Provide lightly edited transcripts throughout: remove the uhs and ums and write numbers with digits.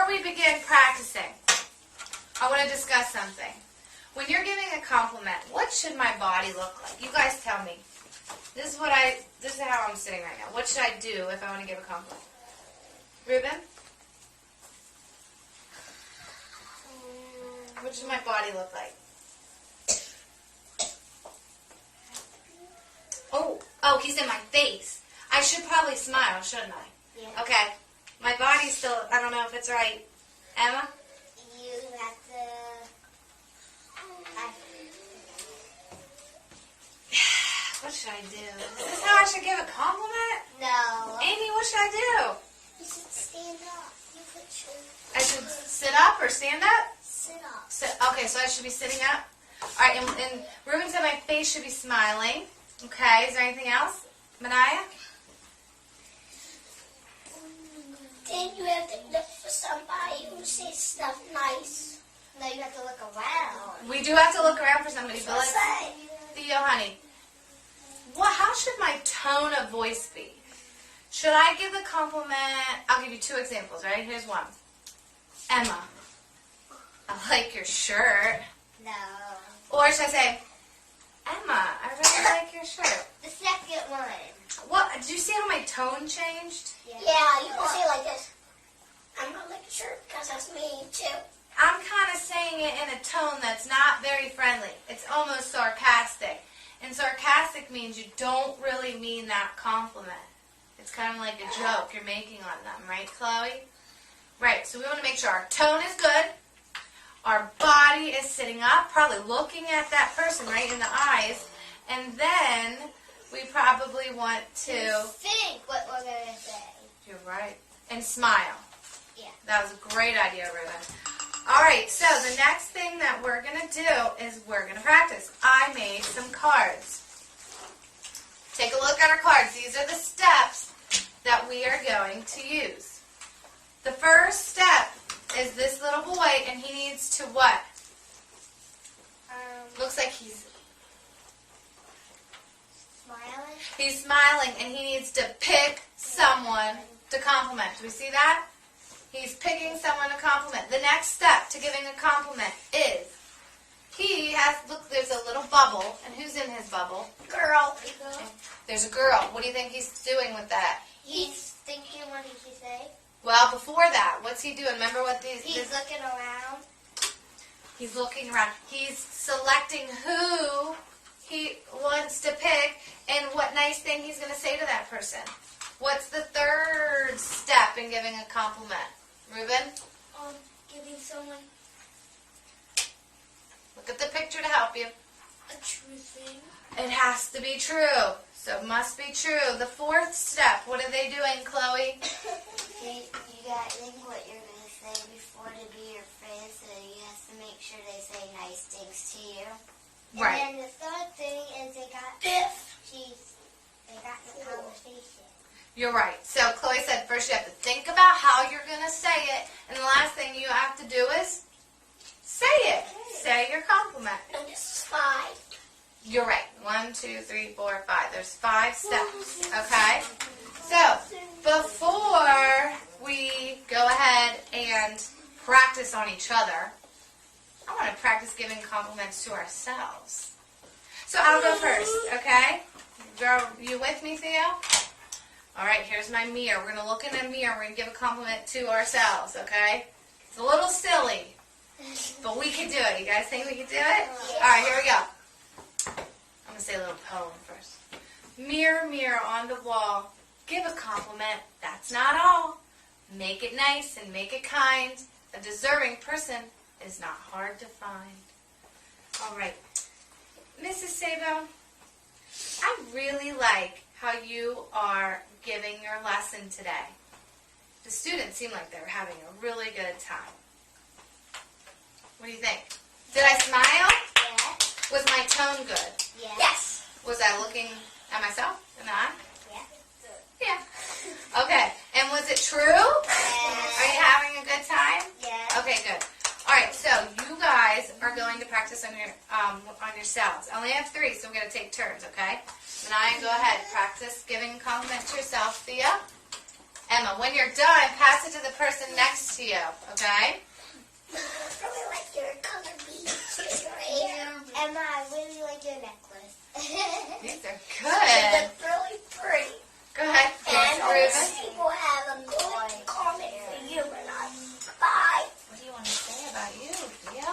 before we begin practicing, I want to discuss something. When you're giving a compliment, what should my body look like? You guys tell me. This is how I'm sitting right now. What should I do if I want to give a compliment? Ruben? What should my body look like? Oh, he said my face. I should probably smile, shouldn't I? Yeah. Okay. My body's still, I don't know if it's right. Emma? You have to... What should I do? Is this how I should give a compliment? No. Amy, what should I do? You should stand up. You put your... I should sit up or stand up? Sit up. Okay, so I should be sitting up. All right, and Ruben said my face should be smiling. Okay, is there anything else? Manaya? Then you have to look for somebody who says stuff nice. No, you have to look around. We do have to look around for somebody, but let's... Say. Theo, honey, how should my tone of voice be? Should I give the compliment... I'll give you two examples, right? Here's one. Emma, I like your shirt. No. Or should I say, Emma, I really like your shirt. The second one. What? Did you see how my tone changed? Yeah, you can say it like this. I'm gonna like your shirt because that's me too. I'm kind of saying it in a tone that's not very friendly. It's almost sarcastic. And sarcastic means you don't really mean that compliment. It's kind of like a joke you're making on them, right, Chloe? Right, so we want to make sure our tone is good. Our body is sitting up, probably looking at that person right in the eyes. And then we probably want to... Think what we're going to say. You're right. And smile. Yeah. That was a great idea, Ruben. All right, so the next thing that we're going to do is we're going to practice. I made some cards. Take a look at our cards. These are the steps that we are going to use. The first step is this little boy, and he needs to what? Looks like he's Smiling. He's smiling, and he needs to pick someone to compliment. Do we see that? He's picking someone to compliment. The next step to giving a compliment is he has, look, there's a little bubble, and who's in his bubble? Girl. There's a girl. What do you think he's doing with that? He's thinking, what did he say? Well, before that, what's he doing? Remember what these... He's looking around. He's looking around. He's selecting who he wants to pick and what nice thing he's going to say to that person. What's the third step in giving a compliment? Ruben? Giving someone Look at the picture to help you. a true thing. It has to be true. So it must be true. The fourth step, what are they doing, Chloe? You got to think what you're going to say before to be your friend, so you have to make sure they say nice things to you. Right. And then the third thing is they got the conversation. You're right. So Chloe said first you have to think about how you're going to say it, and the last thing you have to do is say it. Say your compliment. No, this is 5. You're right. 1, 2, 3, 4, 5. There's 5 steps. Okay? So, before we go ahead and practice on each other, I want to practice giving compliments to ourselves. So I'll go first, okay? Girl, you with me, Theo? All right, here's my mirror. We're going to look in a mirror. We're going to give a compliment to ourselves, okay? It's a little silly, but we can do it. You guys think we can do it? All right, here we go. I'm going to say a little poem first. Mirror, mirror on the wall, give a compliment. That's not all. Make it nice and make it kind. A deserving person is not hard to find. All right. Mrs. Sabo, I really like how you are giving your lesson today. The students seem like they were having a really good time. What do you think? Did I smile? Yes. Was my tone good? Yes. Was I looking at myself in the eye? Yeah. Yeah. Okay. And was it true? Are you having a good time? Yeah. Okay, good. All right, so you guys are going to practice on yourselves. I only have 3, so we're going to take turns, okay? Manaya, go ahead. Practice giving a compliment to yourself. Thea? Emma. When you're done, pass it to the person next to you, okay? I really like your color beads in your hair. Emma, I really like your necklace. These are good. It's really pretty. Go ahead. And Ruben. people have a good comment for you and I. Bye. What do you want to say about you, Theo?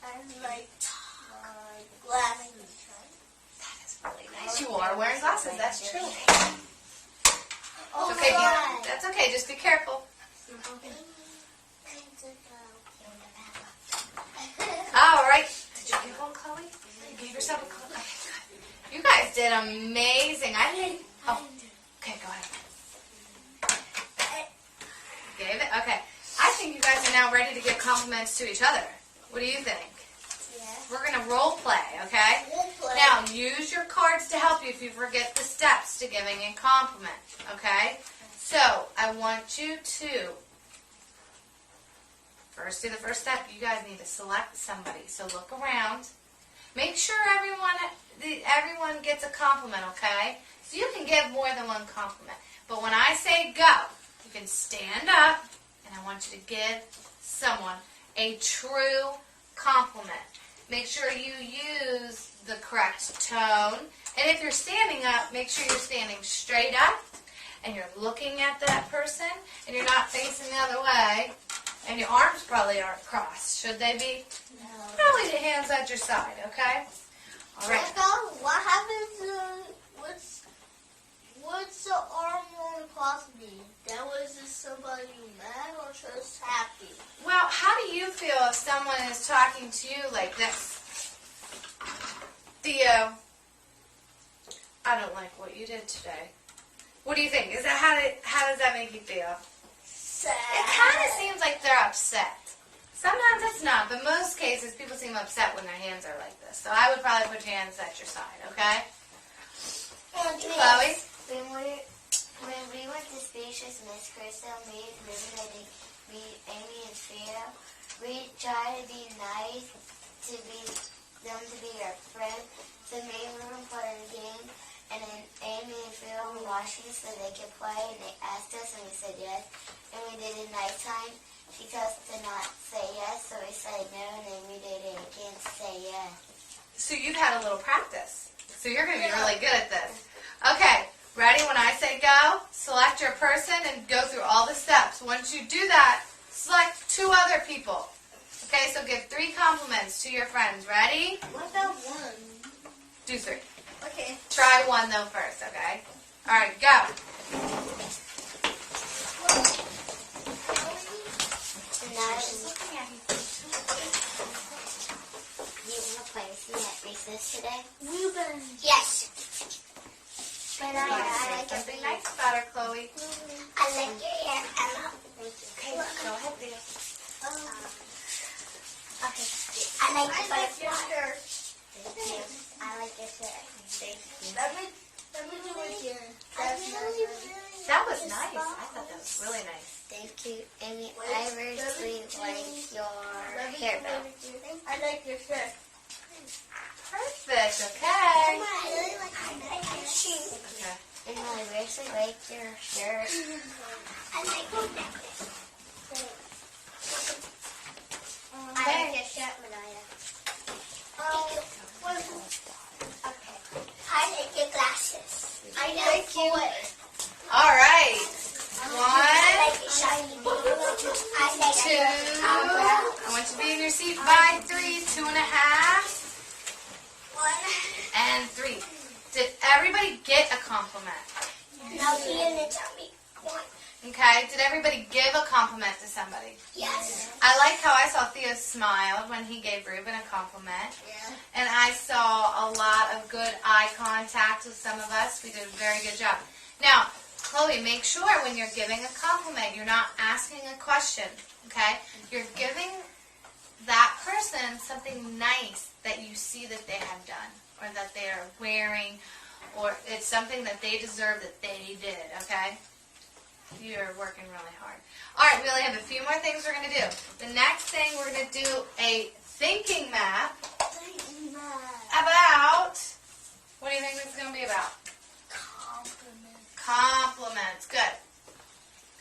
I like glasses. That is really nice. You are wearing glasses. That's true. Oh, Okay, God. that's okay. Just be careful. All right. Did you give one, Chloe? You gave yourself a Chloe? Okay, good. You guys did amazing. I think. Oh, okay, go ahead. Gave it? Okay. I think you guys are now ready to give compliments to each other. What do you think? Yeah. We're going to role play, okay? Now, use your cards to help you if you forget the steps to giving a compliment, okay? So, I want you to first do the first step. You guys need to select somebody. So, look around. Make sure everyone gets a compliment, okay? So, you can give more than one compliment. But when I say go, you can stand up, and I want you to give someone a true compliment. Make sure you use the correct tone. And if you're standing up, make sure you're standing straight up and you're looking at that person and you're not facing the other way. And your arms probably aren't crossed. Should they be? No. Probably the hands at your side, okay? All right. What happens what's the arm going to cost me? That was just somebody mad or just happy? Well, how do you feel if someone is talking to you like this? Theo, I don't like what you did today. What do you think? How does that make you feel? Sad. It kind of seems like they're upset. Sometimes it's not, but most cases people seem upset when their hands are like this. So I would probably put your hands at your side, okay? Chloe? When we went to Spacious, Miss Crystal, me, Amy, and Theo, we tried to be nice to them to be our friend. So maybe we were playing a game, and then Amy and Theo were watching so they could play, and they asked us, and we said yes. And we did it nighttime. She told us to not say yes, so we said no, and then we did it again to say yes. So you've had a little practice. So you're going to be really good at this. Okay, ready? When I say go, select your person and go through all the steps. Once you do that, select 2 other people. Okay, so give 3 compliments to your friends. Ready? What about one? Do 3. Okay. Try 1 though first, okay? All right, go. You want to play with me at recess today? Ruben. Yes. But I like Something nice about her, Chloe. I like your hair, Emma. Okay, go ahead, Theo. Okay. I like the butterfly. Thank you. I like your shirt. Thank you. Let me do it here. That was nice. I thought that was really nice. Thank you, Amy. I really like your hair belt. I like your shirt. Perfect, okay. I really like your shoes. Okay. And I really like your shirt. I like your necklace. I like your shirt, Manaya. Okay. I like your glasses. I like you. All right. 1, I like your shiny blue. I like 2. your I want you to be in your seat by 3, 2.5, 1. and 3. Did everybody get a compliment? Now be in the tummy. 1. Okay. Did everybody give a compliment to somebody? Yes. I like how I saw Theo smiled when he gave Ruben a compliment. Yeah. And I saw a lot of good eye contact with some of us. We did a very good job. Now, Chloe, make sure when you're giving a compliment, you're not asking a question, okay? You're giving that person something nice that you see that they have done or that they are wearing, or it's something that they deserve that they did, okay? You're working really hard. All right, we only have a few more things we're going to do. The next thing, we're going to do a thinking map about, what do you think this is going to be about? Compliments. Good.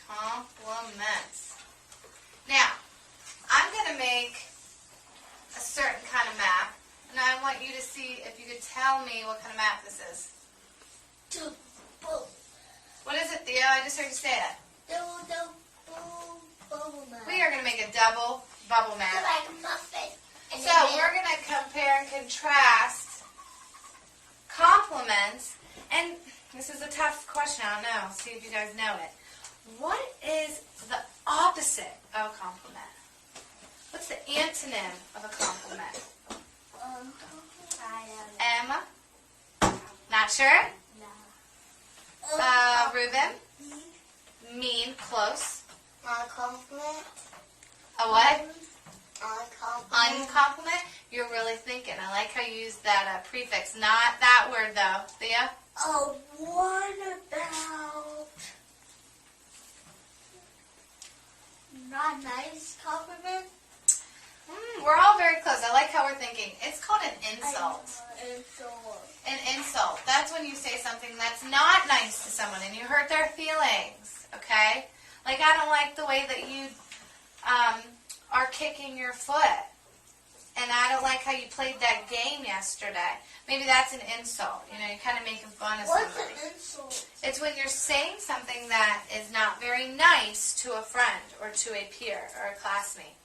Compliments. Now, I'm going to make a certain kind of map, and I want you to see if you could tell me what kind of map this is. What is it, Theo? I just heard you say it. Bubble map. We are going to make a double bubble map. Like a muffin. And So we're going to compare and contrast compliments, and this is a tough question. I don't know. See if you guys know it. What is the opposite of a compliment? What's the antonym of a compliment? I don't know. Emma? Not sure? No. Ruben? Mean. Close. A compliment. A what? Uncompliment. Uncompliment? You're really thinking. I like how you use that prefix. Not that word, though. Thea? Oh, what about not nice compliment? We're all very close. I like how we're thinking. It's called an insult. Insult. An insult. That's when you say something that's not nice to someone and you hurt their feelings. Okay? Like, I don't like the way that you are kicking your foot. And I don't like how you played that game yesterday. Maybe that's an insult. You know, you're kind of making fun of somebody. What's an insult? It's when you're saying something that is not very nice to a friend or to a peer or a classmate.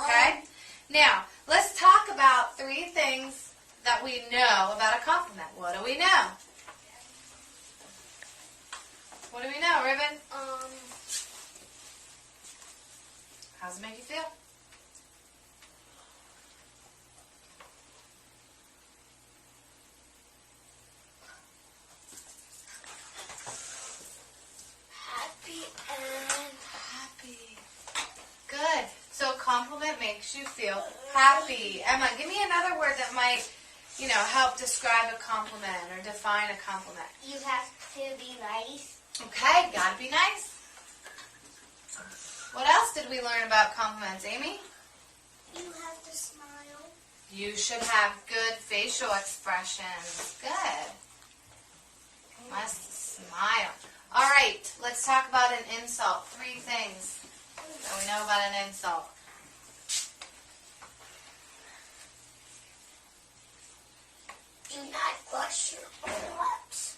Okay? Now, let's talk about 3 things that we know about a compliment. What do we know? What do we know, Ribbon? How does it make you feel? Happy and Happy. Good. So a compliment makes you feel happy. Emma, give me another word that might, help describe a compliment or define a compliment. you have to be nice. Okay, gotta be nice. What else did we learn about compliments, Amy? You have to smile. You should have good facial expressions. Good. You must smile. All right, let's talk about an insult. 3 things that we know about an insult. Do not brush your lips.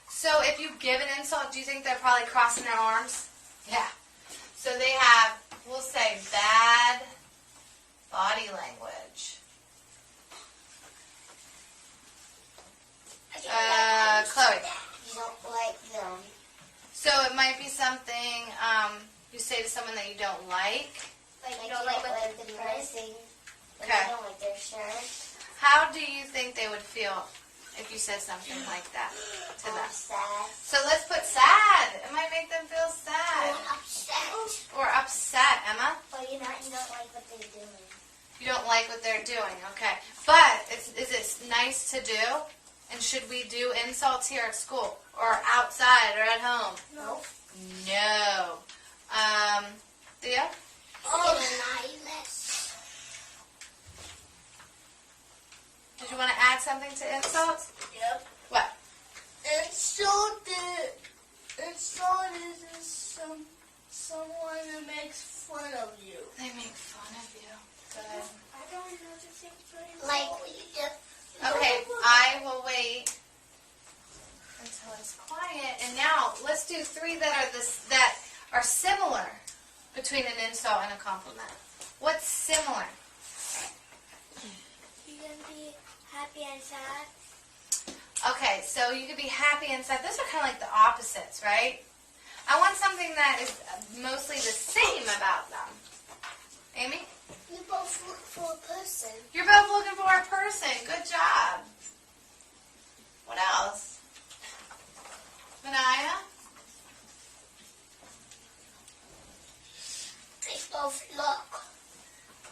So if you give an insult, do you think they're probably crossing their arms? Yeah. So they have, we'll say, bad body language. Chloe. You don't like them. So it might be something you say to someone that you don't like. Like you don't like what they're dressing. Like Okay. you don't like their shirt. How do you think they would feel if you said something like that to them? Sad. So let's put sad. It might make them feel sad. Or upset. Or upset, Emma. But you don't like what they're doing. You don't like what they're doing. Okay. But is it nice to do? And should we do insults here at school? Or outside or at home? No. No. Thea? Nice. Did you want to add something to insults? Yep. What? Insult is someone who makes fun of you. They make fun of you. Good. I don't know the thing for insult. Like what you do. Okay, I will wait until it's quiet. And now let's do 3 that are similar between an insult and a compliment. What's similar? You can be happy and sad. Okay, so you could be happy and sad. Those are kind of like the opposites, right? I want something that is mostly the same about them. Amy? You both look for a person. You're both looking for a person. Good job. What else? Manaya? They both look.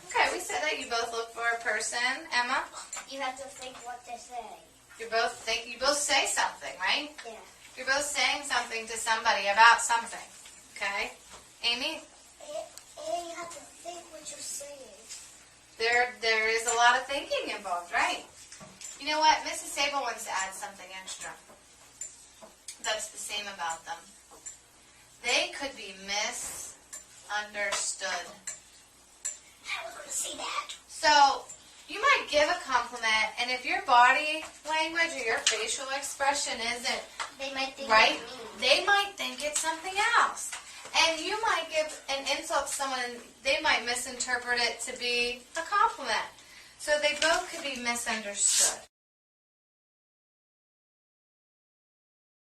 Okay, we said that you both look for a person. Emma? You have to think what they're saying. You both say something, right? Yeah. You're both saying something to somebody about something. Okay? Amy? And you have to think what you're saying. There is a lot of thinking involved, right? You know what? Mrs. Sable wants to add something extra. That's the same about them. They could be misunderstood. I was going to say that. So, you might give a compliment, and if your body language or your facial expression isn't They might think right, it's mean. they might think it's something else. And you might give an insult to someone, and they might misinterpret it to be a compliment. So they both could be misunderstood.